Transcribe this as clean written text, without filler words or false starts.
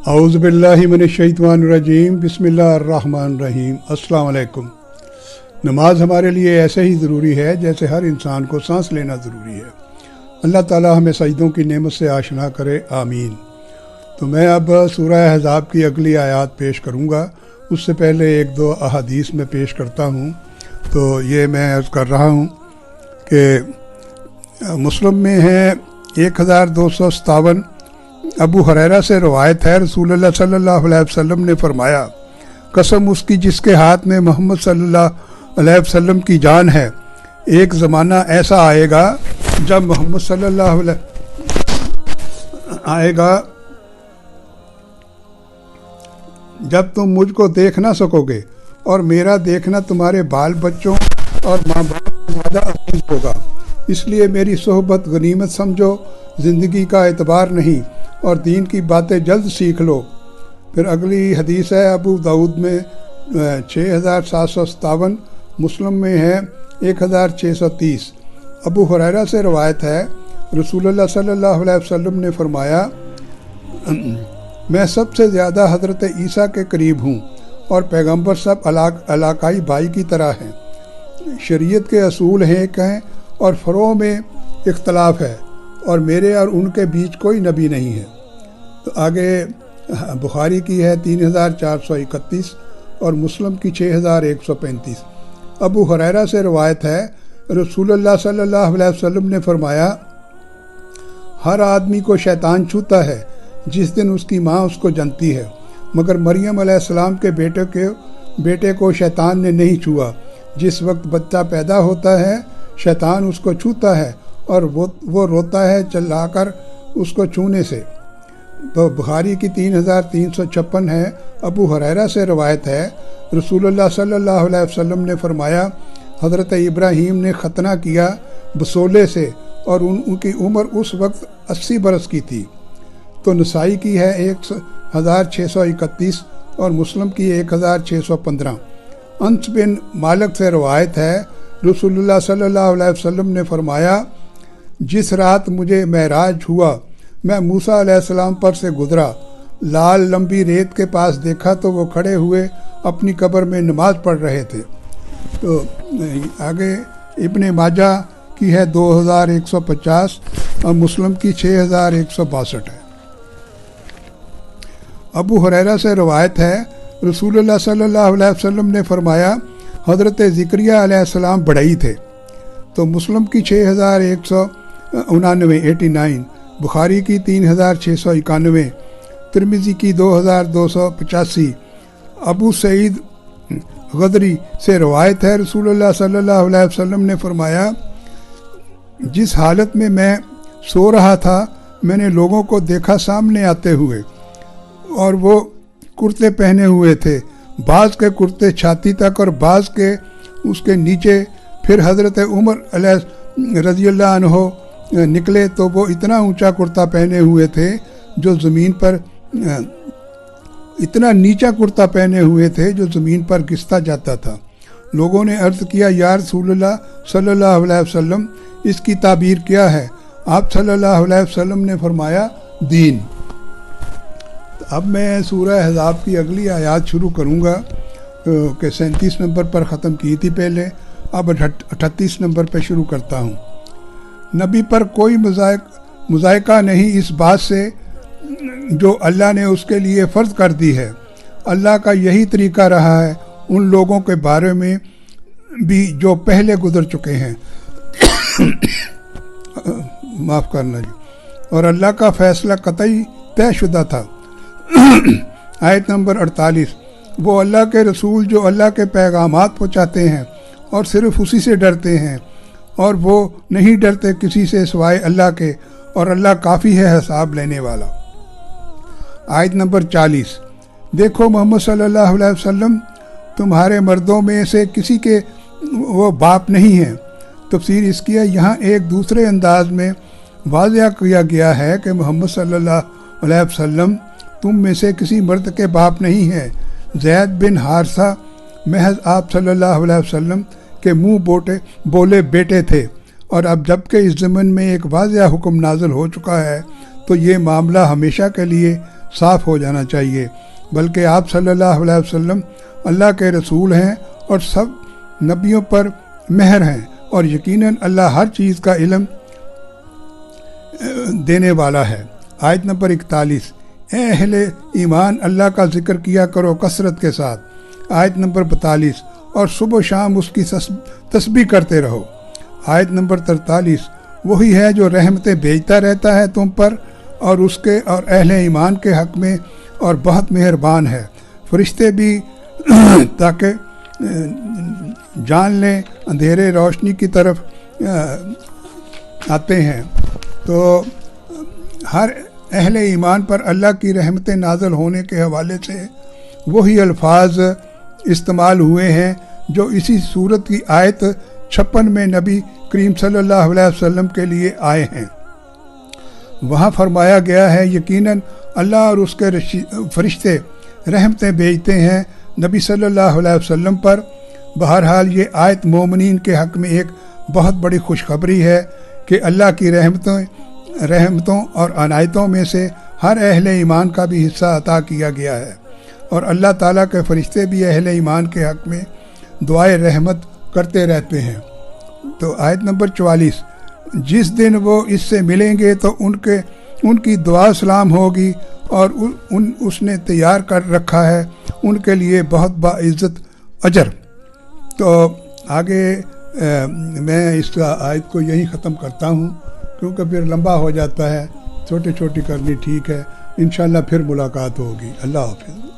اعوذ باللہ من الشیطان الرجیم بسم اللہ الرحمن الرحیم۔ السلام علیکم۔ نماز ہمارے لیے ایسے ہی ضروری ہے جیسے ہر انسان کو سانس لینا ضروری ہے۔ اللہ تعالی ہمیں سجدوں کی نعمت سے آشنا کرے، آمین۔ تو میں اب سورہ احزاب کی اگلی آیات پیش کروں گا، اس سے پہلے ایک دو احادیث میں پیش کرتا ہوں۔ تو یہ میں عرض کر رہا ہوں کہ مسلم میں ہے 1257، ابو ہریرہ سے روایت ہے، رسول اللہ صلی اللہ علیہ وسلم نے فرمایا، قسم اس کی جس کے ہاتھ میں محمد صلی اللہ علیہ وسلم کی جان ہے، ایک زمانہ ایسا آئے گا جب محمد صلی اللہ علیہ آئے گا جب تم مجھ کو دیکھ نہ سکو گے اور میرا دیکھنا تمہارے بال بچوں اور ماں باپ کو زیادہ عزیز ہوگا، اس لیے میری صحبت غنیمت سمجھو، زندگی کا اعتبار نہیں، اور دین کی باتیں جلد سیکھ لو۔ پھر اگلی حدیث ہے ابو داؤد میں 6757، مسلم میں ہے 1630۔ ابو ہریرہ سے روایت ہے، رسول اللہ صلی اللہ علیہ وسلم نے فرمایا، میں سب سے زیادہ حضرت عیسیٰ کے قریب ہوں اور پیغمبر سب علاقائی بھائی کی طرح ہیں۔ شریعت کے اصول ایک ہیں اور فروع میں اختلاف ہے، اور میرے اور ان کے بیچ کوئی نبی نہیں ہے۔ تو آگے بخاری کی ہے 3431 اور مسلم کی 6135۔ ابو ہریرہ سے روایت ہے، رسول اللہ صلی اللہ علیہ وسلم نے فرمایا، ہر آدمی کو شیطان چھوتا ہے جس دن اس کی ماں اس کو جنتی ہے، مگر مریم علیہ السلام کے بیٹے کو شیطان نے نہیں چھوا۔ جس وقت بچہ پیدا ہوتا ہے شیطان اس کو چھوتا ہے اور وہ روتا ہے چلا کر اس کو چھونے سے۔ تو بخاری کی 3356 ہے۔ ابو ہریرہ سے روایت ہے، رسول اللہ صلی اللہ علیہ وسلم نے فرمایا، حضرت ابراہیم نے ختنہ کیا بسولے سے اور ان کی عمر اس وقت 80 برس کی تھی۔ تو نسائی کی ہے 1631 اور مسلم کی 1615۔ انس بن مالک سے روایت ہے، رسول اللہ صلی اللہ علیہ وسلم نے فرمایا، جس رات مجھے معراج ہوا میں موسیٰ علیہ السلام پر سے گزرا، لال لمبی ریت کے پاس دیکھا تو وہ کھڑے ہوئے اپنی قبر میں نماز پڑھ رہے تھے۔ تو آگے ابن ماجہ کی ہے 2150 اور مسلم کی 6162 ہے۔ ابو ہریرہ سے روایت ہے، رسول اللہ صلی اللہ علیہ وسلم نے فرمایا، حضرت زکریہ علیہ السلام بڑھئی تھے۔ تو مسلم کی 6189، بخاری کی 3691، ترمذی کی 2285۔ ابو سعید غدری سے روایت ہے، رسول اللہ صلی اللہ علیہ وسلم نے فرمایا، جس حالت میں میں سو رہا تھا میں نے لوگوں کو دیکھا سامنے آتے ہوئے، اور وہ کرتے پہنے ہوئے تھے، بعض کے کرتے چھاتی تک اور بعض کے اس کے نیچے۔ پھر حضرت عمر علیہ رضی اللہ عنہ نکلے تو وہ اتنا اونچا کرتا پہنے ہوئے تھے جو زمین پر اتنا نیچا کرتا پہنے ہوئے تھے جو زمین پر گھستا جاتا تھا۔ لوگوں نے عرض کیا، یا رسول اللہ صلی اللہ علیہ وسلم، اس کی تعبیر کیا ہے؟ آپ صلی اللہ علیہ وسلم نے فرمایا، دین۔ اب میں سورہ احزاب کی اگلی آیات شروع کروں گا کہ 37 نمبر پر ختم کی تھی پہلے، اب 38 نمبر پہ شروع کرتا ہوں۔ نبی پر کوئی مذائقہ نہیں اس بات سے جو اللہ نے اس کے لیے فرض کر دی ہے۔ اللہ کا یہی طریقہ رہا ہے ان لوگوں کے بارے میں بھی جو پہلے گزر چکے ہیں، معاف کرنا جی، اور اللہ کا فیصلہ قطعی طے شدہ تھا۔ آیت نمبر 48، وہ اللہ کے رسول جو اللہ کے پیغامات پہنچاتے ہیں اور صرف اسی سے ڈرتے ہیں، اور وہ نہیں ڈرتے کسی سے سوائے اللہ کے، اور اللہ کافی ہے حساب لینے والا۔ آیت نمبر 40، دیکھو محمد صلی اللہ علیہ وسلم تمہارے مردوں میں سے کسی کے وہ باپ نہیں ہیں۔ تفسیر اس کی ہے، یہاں ایک دوسرے انداز میں واضح کیا گیا ہے کہ محمد صلی اللہ علیہ وسلم تم میں سے کسی مرد کے باپ نہیں ہیں۔ زید بن حارثہ محض آپ صلی اللہ علیہ وسلم کے منہ بولے بیٹے تھے، اور اب جب کہ اس ضمن میں ایک واضح حکم نازل ہو چکا ہے تو یہ معاملہ ہمیشہ کے لیے صاف ہو جانا چاہیے، بلکہ آپ صلی اللہ علیہ وسلم اللہ کے رسول ہیں اور سب نبیوں پر مہر ہیں، اور یقیناً اللہ ہر چیز کا علم دینے والا ہے۔ آیت نمبر 41، اے اہل ایمان اللہ کا ذکر کیا کرو کثرت کے ساتھ۔ آیت نمبر 42، اور صبح و شام اس کی تسبیح کرتے رہو۔ آیت نمبر 43، وہی ہے جو رحمتیں بھیجتا رہتا ہے تم پر اور اس کے اور اہل ایمان کے حق میں، اور بہت مہربان ہے۔ فرشتے بھی تاکہ جان لیں اندھیرے روشنی کی طرف آتے ہیں۔ تو ہر اہل ایمان پر اللہ کی رحمتیں نازل ہونے کے حوالے سے وہی الفاظ استعمال ہوئے ہیں جو اسی صورت کی آیت 56 میں نبی کریم صلی اللہ علیہ وسلم کے لیے آئے ہیں۔ وہاں فرمایا گیا ہے یقیناً اللہ اور اس کے فرشتے رحمتیں بھیجتے ہیں نبی صلی اللہ علیہ وسلم پر۔ بہرحال یہ آیت مومنین کے حق میں ایک بہت بڑی خوشخبری ہے کہ اللہ کی رحمتوں اور عنایتوں میں سے ہر اہل ایمان کا بھی حصہ عطا کیا گیا ہے، اور اللہ تعالیٰ کے فرشتے بھی اہل ایمان کے حق میں دعائے رحمت کرتے رہتے ہیں۔ تو آیت نمبر 44، جس دن وہ اس سے ملیں گے تو ان کی دعا سلام ہوگی، اور اس نے تیار کر رکھا ہے ان کے لیے بہت باعزت اجر۔ تو آگے میں اس آیت کو یہیں ختم کرتا ہوں، کیونکہ پھر لمبا ہو جاتا ہے، چھوٹی چھوٹی کرنی ٹھیک ہے۔ انشاءاللہ پھر ملاقات ہوگی۔ اللہ حافظ۔